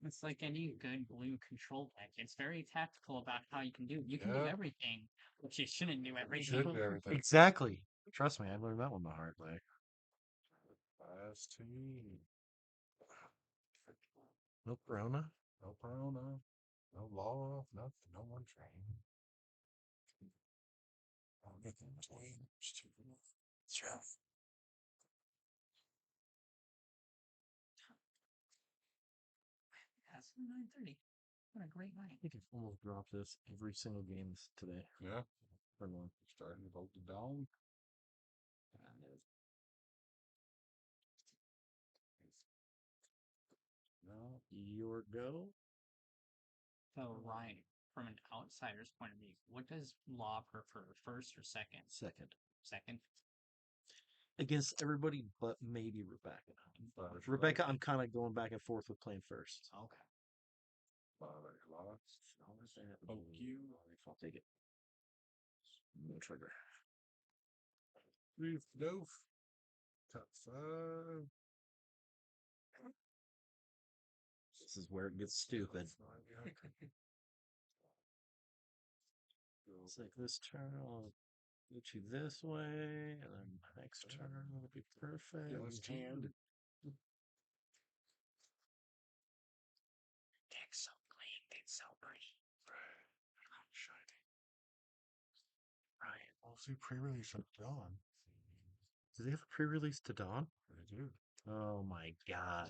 It's like any good blue control deck. It's very tactical about how you can do. You can do everything, but you shouldn't do everything. Should do everything. Exactly. Trust me, I learned that one the hard way. Last team. No Corona. No Corona. No law. Nothing. No one trained. That's 9:30. What a great night. I think I've almost dropped this every single game today. Yeah. Turn one. Starting to vote it down. No, your go. So, Ryan, from an outsider's point of view, what does Law prefer, first or second? Second. Second. Against everybody but maybe Rebecca. Rebecca, I'm kind of going back and forth with playing first. Okay. Poke you. I'll take it. No trigger. Roof doof. Top 5. This is where it gets stupid. It's like this turn, I'll get you this way, and then next turn will be perfect. Hand. Deck's so clean, it's so pretty. Shiny. Ryan. I'll see pre-release of Dawn. Do they have a pre-release to Dawn? They do. Oh my god.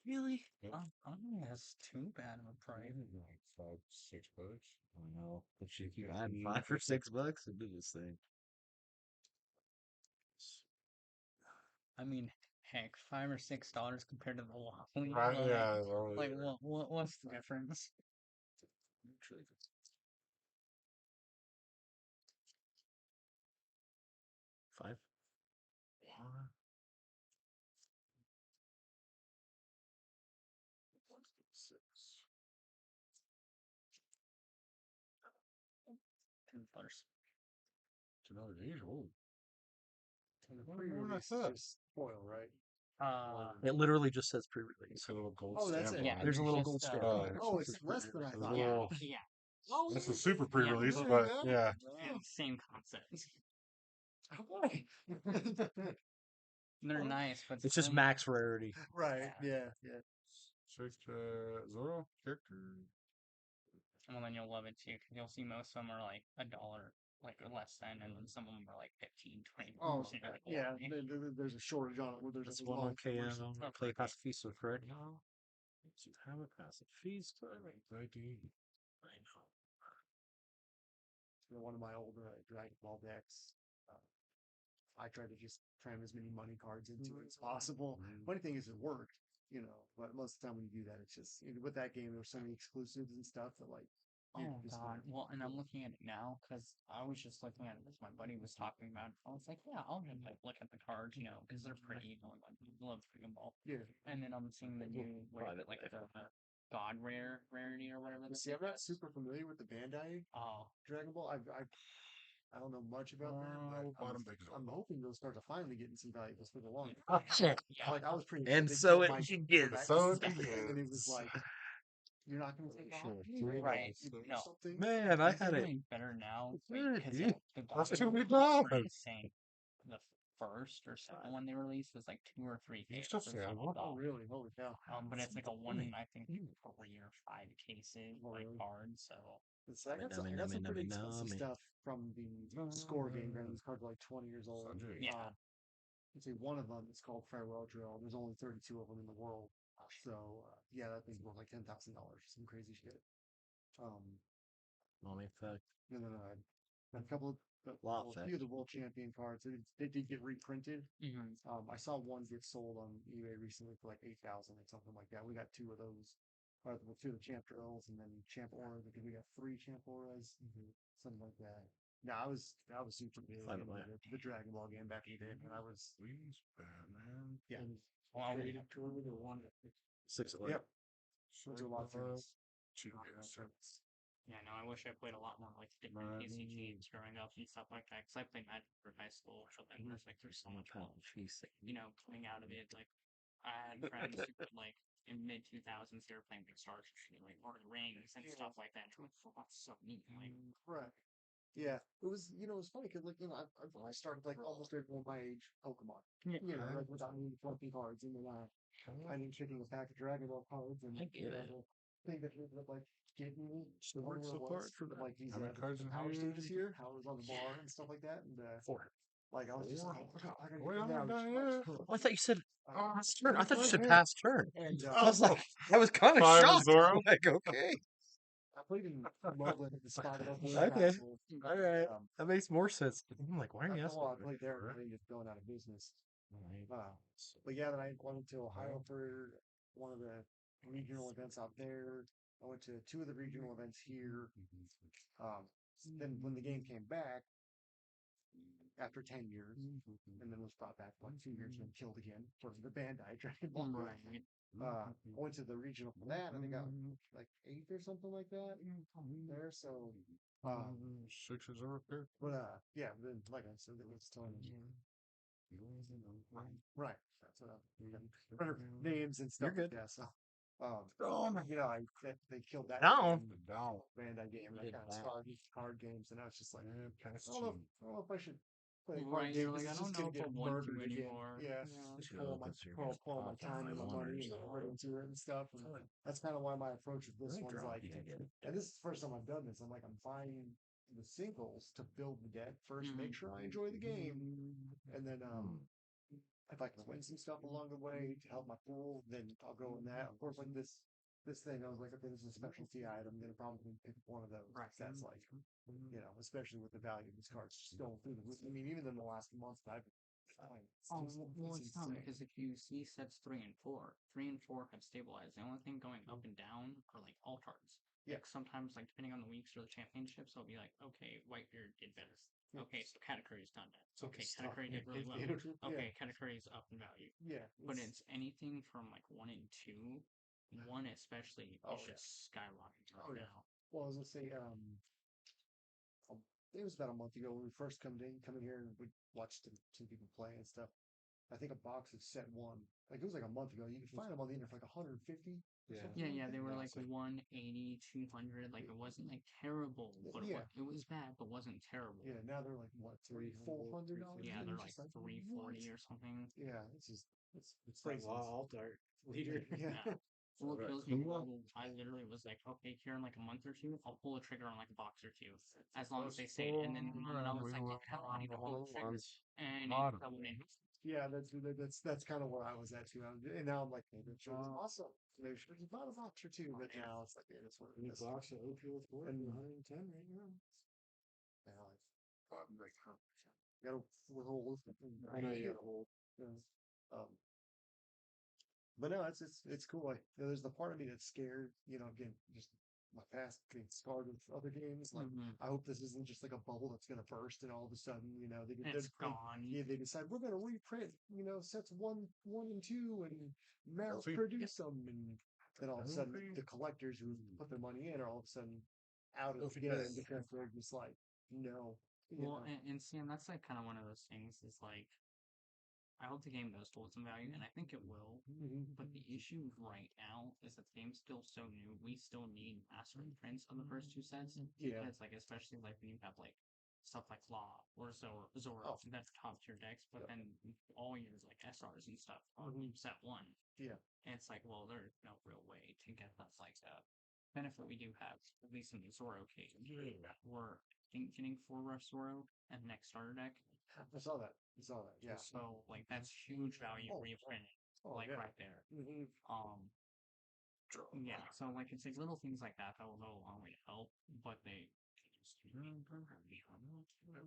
Really? Yep. I don't think that's too bad of a price. Like $5, $6. I know. But you keep adding $5 or $6 to do this thing. I mean, heck, $5 or $6 compared to the law. Right, yeah. Like, what's the difference? $5. 6. $10. It's another days old. Pre-release just spoil, right? It literally just says pre-release. It's a little gold Oh, that's stamp. it. Yeah, There's a little just, gold stamp. Oh, it's less than I thought. Yeah, little- yeah. Oh, That's a super pre-release, Yeah. but yeah. Same concept. Okay. They're nice, but It's just still- max rarity. Right. Yeah. Yeah. Six Zoro character. Well, then you'll love it too, because you'll see most of them are like $1, like or less than, and then some of them are like 15, 20. Oh, Like, yeah. There's a shortage on it. Where there's That's a one on long KM. Play passive feast with correct now. You have a passive feast. ID. I know. One of my older Dragon Ball decks. I tried to just cram as many money cards into it as possible. Funny thing is, it worked, but most of the time when you do that, it's just with that game, there's so many exclusives and stuff that like. Oh god. Well, and I'm looking at it now because I was just looking at it as my buddy was talking about it. I was like, yeah, I'll just like look at the cards, because they're pretty. Like, I love Dragon Ball. Yeah. And then I'm seeing the new like the God rarity or whatever. See, I'm not super familiar with the Bandai Oh, Dragon Ball. I don't know much about that, but Bottom big I'm hoping those cards are finally getting some valuables for the long. yeah. Like I was pretty. And excited so to it get my begins. So it back, and begins. it was like, you're not going to take off, Right. No. Something. Man, I It's had it. getting better now Yeah, because dude. the That's God too many was dollars. insane. The first or second one they released was like 2 or 3 You K. still say I want Oh, really? Holy cow! But it's like a one in I think 3 or 5 cases like card. So I got some pretty expensive stuff from the score game. Granted, these cards are like 20 years old. yeah. Let's see, one of them is called Farewell Drill. There's only 32 of them in the world. So, yeah, that thing's worth like $10,000. Some crazy shit. Mommy effect. And then a couple of a few of the World Champion cards. They did get reprinted. I saw one get sold on eBay recently for like 8,000 or something like that. We got 2 of those. Two of the Champ Drills and then Champ Aura. Because we got 3 Champ Auras, something like that. No, I was super big into the Dragon Ball game back in the day, and I was Batman. yeah. Well, I'll read it to her with a one. 6 Yep. Those are a lot of things. Yeah, no, I wish I played a lot more like different TCGs growing up and stuff like that. Because I played Magic for high school, so then there's so much more, coming out of it. Like, I had friends who were like in mid 2000s, they were playing big stars, like Lord of the Rings and stuff like that. And I'm like, oh, that's so neat. Like, Right. Yeah, it was, it was funny because, like, I started, like, almost everyone my age Pokemon. yeah, Like, without needing 20 cards, and then I ended up picking a pack of Dragon Ball cards, and, I get it. the thing that ended up, like, getting me Support was, for that. like, these, How many cards the in power here? stages here, how it was on the bar and stuff like that, and, 4. like, I was just like, oh, I gotta Wait, get I'm them not now. done yet. Oh, I thought you said Uh, past turn. I thought you said Okay. past turn. and, I was like, I was kind of 5 shocked. Zoro. Like, okay, I played in Loveland at the spot of the okay, castle. all right, Um, that makes more sense. I'm like, why are you asking? well, I played there, and they just going out of business. But yeah, then I went to Ohio for one of the regional events out there. I went to 2 of the regional events here. Then when the game came back after 10 years, and then was brought back for like 2 years, and then killed again for the Bandai Dragon Ball. right. I went to the regional for that. I think I got like 8th or something like that there. So, 6 is over there. but yeah. Then like I said, it was telling right. That's what names and stuff. You're good. Yeah. So, Oh, they killed that Down. Down. Bandai game. And I Did kind of that. started card games, and I was just like, I Past don't know if I should play a card Right, game. you're like, I It's don't just know gonna if I get want to murdered again. anymore. Yeah, just pour all my time and my money and heart into it and stuff. And that's kind of why my approach with this one's like, and this is the first time I've done this. I'm like, I'm buying the singles to build the deck first, make sure I enjoy the game, and then if I can win some stuff along the way to help my pool, then I'll go in that. Of course, like this thing, I was like, okay, this is a specialty item. I'm gonna probably pick one of those. Right. That's like, especially with the value of these cards just going through the roof. I mean, even in the last month, I've Oh, well, it's not because if you see sets 3 and 4 have stabilized. The only thing going up and down are like all cards. Yeah. Like, sometimes, like depending on the weeks or the championships, I'll be like, okay, Whitebeard did better. Okay, so Katakuri's done that. Okay, Katakuri did really well. Okay, Katakuri's up in value. Yeah. But it's anything from like 1 and 2. 1 especially is just skyrocketing right now. Well, I was gonna say, it was about a month ago when we first come in here and we watched some people play and stuff. I think a box of set 1, like it was like a month ago. You could find them on the internet for like 150. Yeah, they were like 180, 200. Like, it wasn't like terrible, but it was bad, but wasn't terrible. Yeah, now they're like what, $300-$400? Yeah, they're like 340 or something. Yeah, it's like crazy. alt art leader. Yeah. What kills me, I literally was like, okay, here in like a month or 2, I'll pull a trigger on like a box or 2, as long as they say it. And then I was like, I don't need to pull the trigger. And yeah, that's kind of where I was at too. And now I'm like, maybe it was awesome. Maybe it was about a box or 2, but now it's like, yeah, that's what it is. Box of OP4 and 110 right now. Now I'm like, gotta hold. I know you gotta hold. But no, it's cool. Like, there's the part of me that's scared. Again, just my past being scarred with other games. Like, I hope this isn't just like a bubble that's gonna burst, and all of a sudden, it's gone. Yeah, they decide we're gonna reprint, sets 1 and 2, and mass produce them, and then all of a sudden, the collectors who put their money in are all of a sudden out of the game because they're just like, no. Well, and see, and that's like kind of one of those things is like, I hope the game does hold some value, and I think it will. But the issue right now is that the game's still so new. We still need master prints of the first 2 sets. Yeah. It's like, especially like when you have like stuff like Law or Zoro, that's top tier decks. But then all your like SRs and stuff are set 1. Yeah. And it's like, well, there's no real way to get that like benefit we do have, at least in the Zoro case. We're getting 4 rough Zoro and next starter deck. I saw that. Yeah. So like that's huge value reprinting, right there. Yeah. So like it's like little things like that will go a long way to help, but they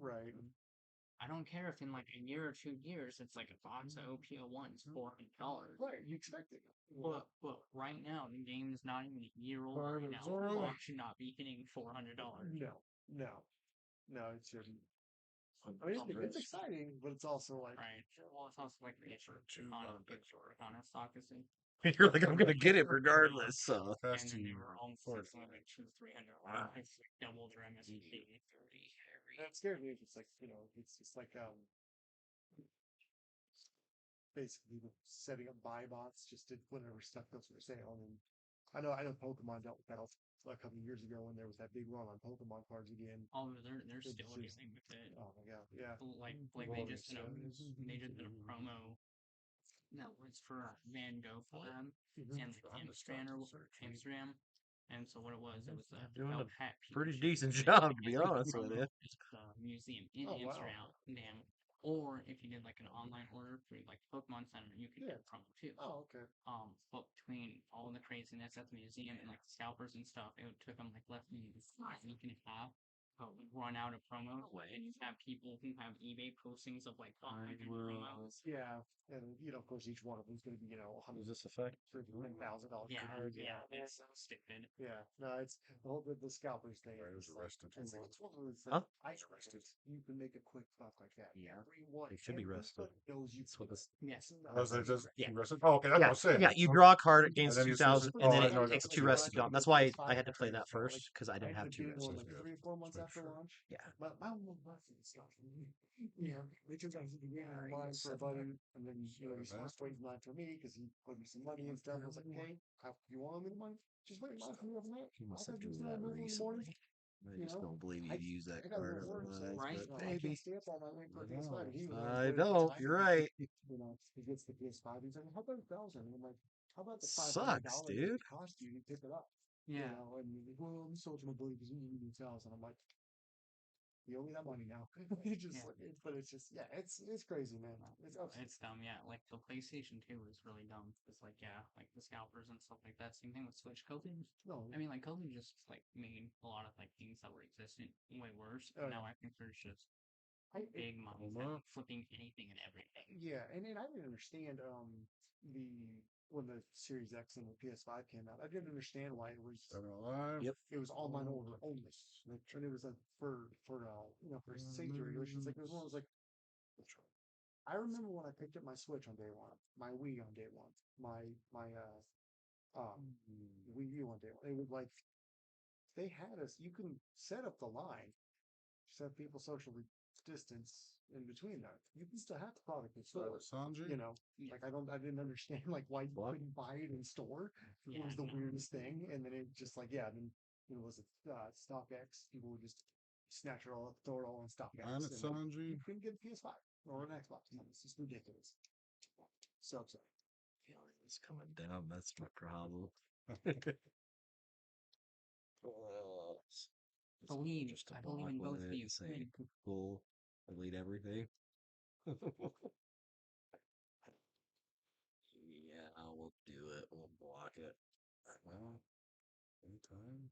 Right. I don't care if in like a year or 2 years it's like a box of OP1s $400. Right. You expect it. But right now the game is not even a year old right now. Why should not be hitting $400? No, it shouldn't. I mean, it's exciting, but it's also like right. Well, it's also like the issue on stock is You're like, I'm gonna get it regardless. So Fast And to then they you. were almost like something like 200-300 lives, like doubled your MSRP. That scared me. It's like, it's just like, basically setting up buy bots just to whenever stuff goes for sale. And I know Pokemon dealt with that a couple of years ago when there was that big run on Pokemon cards again. Oh, they're It's still just- dealing with it. Oh my god, yeah. Like they just did a promo that was for Van Gogh collab and like Amsterdam. And so what it was doing felt a happy pretty shirts decent that job, to had be the honest with promo you. at the museum in Oh, wow. Amsterdam. Or if you did like an online order through like Pokemon Center, you could get a promo too. Oh, okay. But between all the craziness at the museum and like the scalpers and stuff, it took them like less than a week and a half to run out of promos. And you have people who have eBay postings of like 100 promos. Yeah. And, of course, each one of them is going to be, Does this affect? $10,000 Yeah, card. yeah, it's so stupid. Yeah. No, it's the scalpers thing. I was It's like, arrested. it's one of those Huh? I arrested. You can make a quick buck like that. Yeah. Everyone, They should be arrested. knows you. That's what this. Yes. Was it just Yeah. arrested? Oh, okay, that's what I'm saying. Yeah, you draw a card And against then you 2,000, switch it- and then oh, I it know takes that's 2 what rests to you go. That's why I had to play that first because I didn't have 2 rests. Like 3 or 4 months Just after make sure. launch. Yeah. But my one month and stuff. They took out the beginning of line for a buddy, and then he's supposed to wait in line for me because he put me some money and stuff. I was like, hey, you want me the money? Just wait in line for me overnight. He must I'll have have you done till that 9 in the morning. recently. I just don't believe you'd use that I got card no words, so otherwise, Right? but I maybe. can't stay up all night waiting for a PS5. And he was I don't. You're right. He gets the PS5. He's like, how about 1,000? And I'm like, how about the Sucks, $500 dude. it cost you to pick it up? Yeah. And he's like, well, we sold you my buddy because you need 1,000. I'm like, you owe me that money now. But it's just, yeah, it's crazy, man. It's dumb, yeah. Like the PlayStation 2 is really dumb. It's like, yeah, like the scalpers and stuff like that. Same thing with Switch. COVID. No, I mean, like COVID just like made a lot of like things that were existent way worse. Oh, Now I think there's just big money flipping anything and everything. yeah, and I didn't understand when the Series X and the PS5 came out. I didn't understand why it was Seven Alive. Yep. it was online order only, and it was for safety regulations. Like it was one of those like. I remember when I picked up my Switch on day one, my Wii on day one, my Wii U on day one. It was like they had us. You can set up the line, set people socially distance in between that. You can still have the product in store. Sanji? Like I didn't understand like why you couldn't buy it in store. It was the weirdest thing. And then it just like then was it StockX? People would just snatch it all up, throw it all on StockX. And it's Sanji. You couldn't get a PS5 or an Xbox. It's just ridiculous. So upset. Feeling it's coming down. That's my problem. Believe. Just I believe in both of you. Say, cool. Delete everything. Yeah, we'll do it. We'll block it. Well, anytime.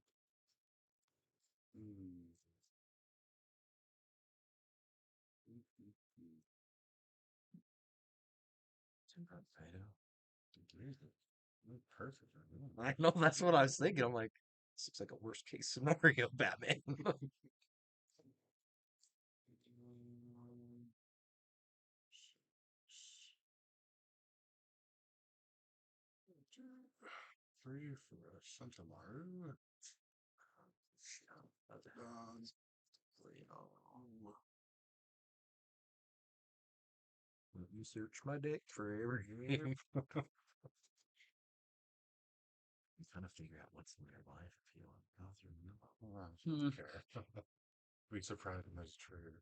Perfect. I know that's what I was thinking. I'm like, this looks like a worst case scenario, Batman. 3 for Santamaru. Let me search my deck for everything. I'm trying to figure out what's in their life if you want to go through them. Okay. Be surprised when that's true.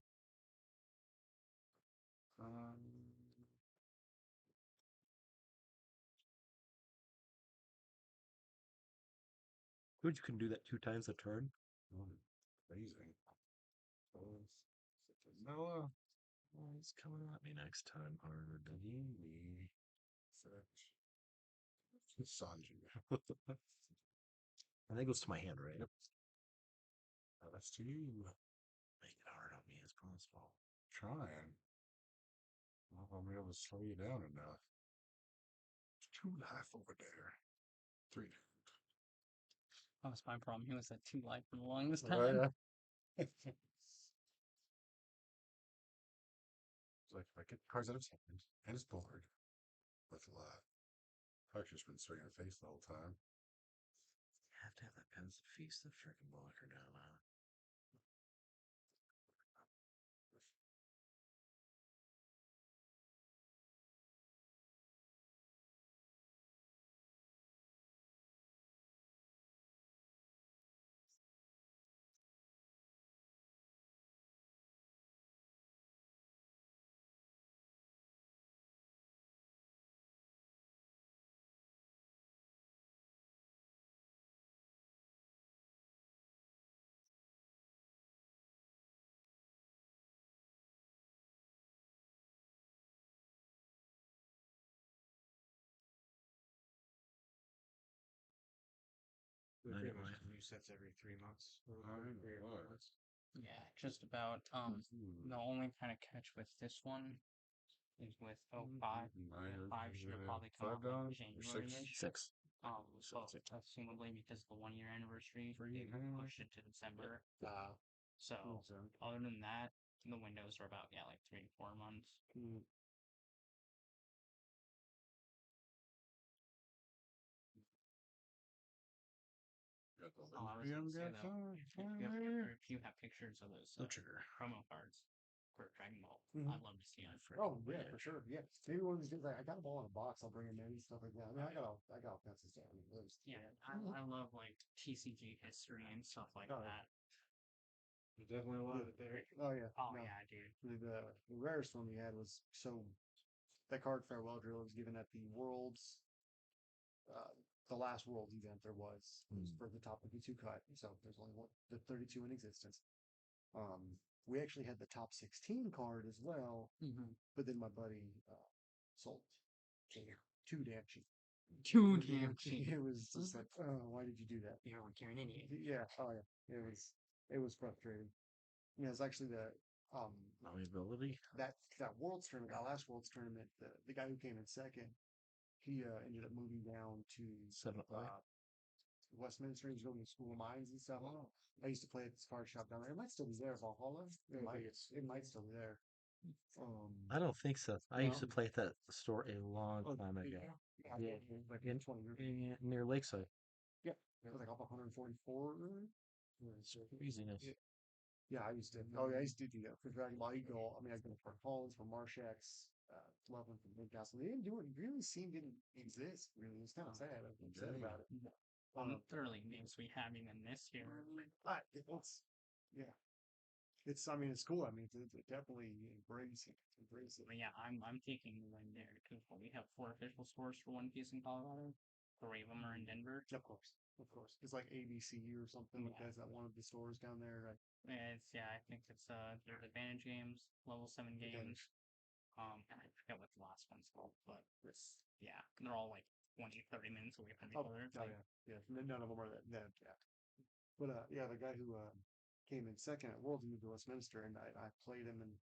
Good, you can do that 2 times a turn. Amazing. Noah. Oh, he's coming at me next time, hard. It's Sanji. And that goes to my hand, right? That's to you. Make it hard on me as possible. Trying. Well, I'll be able to slow you down enough. 2 life over there. 3. That was my problem. He was at 2 life for the longest Oh, time. yeah. It's like if I get cards out of hand and it's bored with a lot. I've just been swinging a face the whole time. You have to have that Pens Feast of freaking blocker down, huh? New sets every 3 months. Yeah, just about. The only kind of catch with this one is with O5. O5 should have probably come out like January-ish. Six. So assumably because of the 1 year anniversary, they pushed it to December. So other than that, the windows are about like 3 to 4 months. Oh, I was gonna say though, if you have pictures of those promo cards for Dragon Ball, I'd love to see them. Oh yeah, for sure. Yeah, maybe one of these days, like I got them all in a box. I'll bring them in and stuff like that. I mean, I got all kinds of stuff. I mean, Yeah, I love like TCG history and stuff like that. There's definitely a lot of it there. Oh yeah. Oh yeah, dude. The rarest one we had was that card Farewell Drill was given at the Worlds. The last Worlds event there was for the top 52 cut. So there's only the 32 in existence. We actually had the top 16 card as well, but then my buddy sold it. Too damn cheap. Too damn cheap. It was just like, oh, why did you do that? You're an idiot. Yeah, oh yeah. It was frustrating. Yeah, it's actually the Ability. that Worlds tournament, that last Worlds tournament, the guy who came in second, he ended up moving down to Westminster. He's going to School of Mines and stuff. I used to play at this card shop down there. It might still be there, Valhalla. It might still be there. I don't think so. I used to play at that store a long time ago. Yeah, like 20 years. Near Lakeside. Yeah, it was like up 144. Craziness. Yeah, I used to. Oh yeah, I used to do that for Dragon Ball Eagle. I mean, I did it for Collins, for Marshex, Lovin from Newcastle. They didn't do it. Really, scene didn't exist. Really, it's kind of sad. I'm sad about it. Literally names we have even this year. It's. I mean, it's cool. I mean, it's definitely embrace it. But yeah, I'm taking the win there because we have 4 official stores for One Piece in Colorado. 3 of them are in Denver. Of course. It's like ABC or something like that. Is that one of the stores down there? Right? I think it's there's Advantage Games, Level 7 games. I forget what the last one's called, but they're all like 20, 30 minutes away from each other. Yeah. None of them are that. Yeah. But the guy who came in second at Worlds moved to Westminster, and I played him, and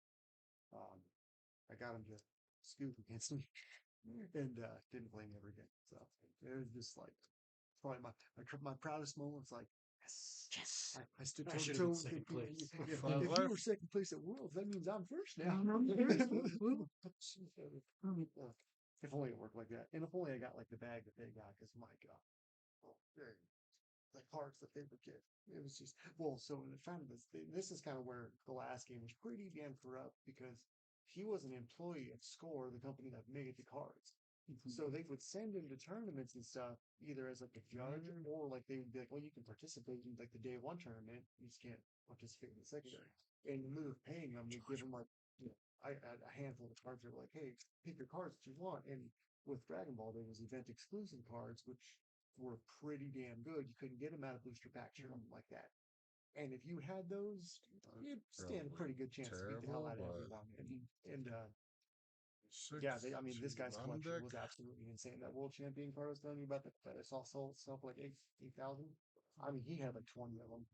I got him to scoop against me, and didn't play him ever again. So it was just like probably my proudest moment. Was like, yes. I stood toe to toe. Second place. If you were second place at Worlds, that means I'm first now. If only it worked like that, and if only I got like the bag that they got, because my God, the cards that they would give. It was just so in the front of this is kind of where the last game was pretty damn corrupt because he was an employee at Score, the company that made the cards. So they would send him to tournaments and stuff, either as like a judge or like they would be like, well, you can participate in like the day 1 tournament, you just can't participate in the secondary. And in lieu of paying them, they give him like a handful of cards. They were like, hey, pick your cards that you want. And with Dragon Ball, there was event exclusive cards, which were pretty damn good. You couldn't get them out of booster packs or something like that. And if you had those, you'd stand a pretty good chance to beat the hell out of everyone. And this guy's collection was absolutely insane. That World Champion card I was telling you about that I saw sold like 8,000. I mean, he had like 20 of them.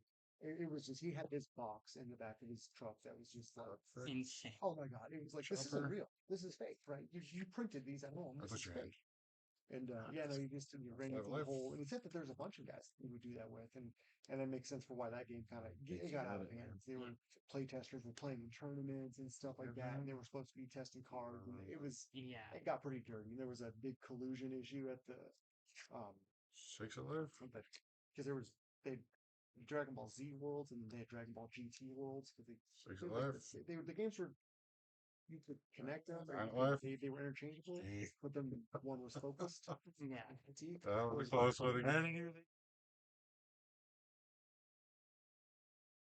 It was just, he had this box in the back of his truck that was just like insane. Oh my God. It was like, this isn't real. This is fake, right? You printed these at home. This is fake. And yeah, no, you just you ran Five into the life. whole. And except that there's a bunch of guys you would do that with, and that makes sense for why that game kind of it got out of hand. They were play testers were playing in tournaments and stuff like that, and they were supposed to be testing cards, and it got pretty dirty. There was a big collusion issue at the 6 alive. because there was they Dragon Ball Z worlds and they had Dragon Ball GT worlds because 6 they, alive. the games were you could connect them or Alive. they were interchangeable, but then one was focused. Yeah. Fatigue. That was a close one. I didn't hear